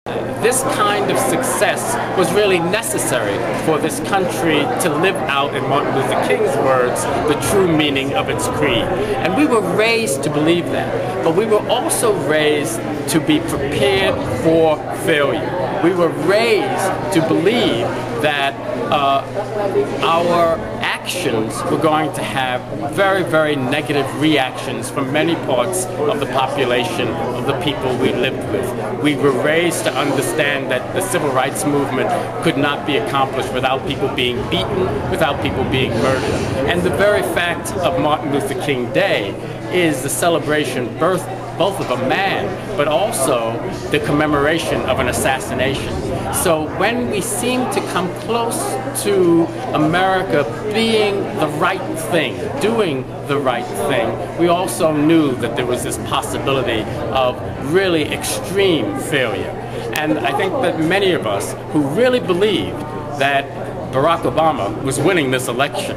This kind of success was really necessary for this country to live out, in Martin Luther King's words, the true meaning of its creed. And we were raised to believe that, but we were also raised to be prepared for failure. We were raised to believe that our actions were going to have very, very negative reactions from many parts of the population, of the people we lived with. We were raised to understand that the civil rights movement could not be accomplished without people being beaten, without people being murdered. And the very fact of Martin Luther King Day is the celebration both of a man, but also the commemoration of an assassination. So when we seem to come close to America being the right thing, doing the right thing, we also knew that there was this possibility of really extreme failure. And I think that many of us who really believed that Barack Obama was winning this election,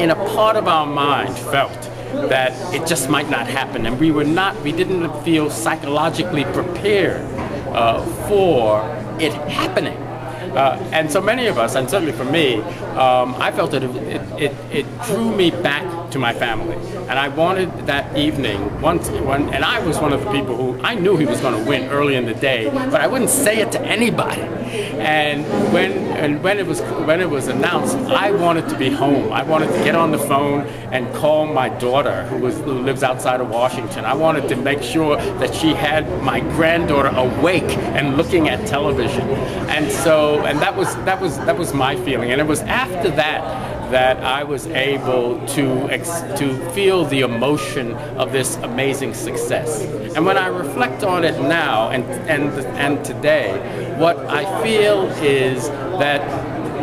in a part of our mind felt that it just might not happen, and we didn't feel psychologically prepared for it happening. And so many of us, and certainly for me, I felt that it drew me back to my family. And I wanted that evening, and I was one of the people who, I knew he was going to win early in the day, but I wouldn't say it to anybody. And when it was announced, I wanted to be home. I wanted to get on the phone and call my daughter, who lives outside of Washington. I wanted to make sure that she had my granddaughter awake and looking at television. And so, and that was my feeling. And it was after that I was able to feel the emotion of this amazing success. And when I reflect on it now and today, what I feel is that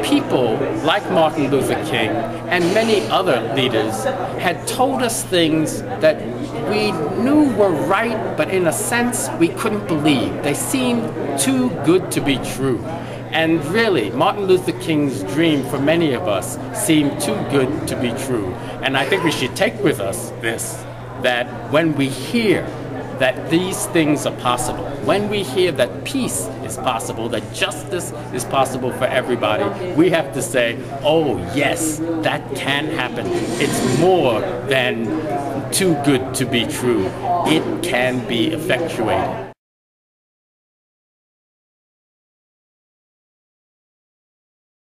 people like Martin Luther King and many other leaders had told us things that we knew were right, but in a sense we couldn't believe. They seemed too good to be true. And really, Martin Luther King's dream for many of us seemed too good to be true. And I think we should take with us this, that when we hear that these things are possible, when we hear that peace is possible, that justice is possible for everybody, we have to say, oh yes, that can happen. It's more than too good to be true. It can be effectuated.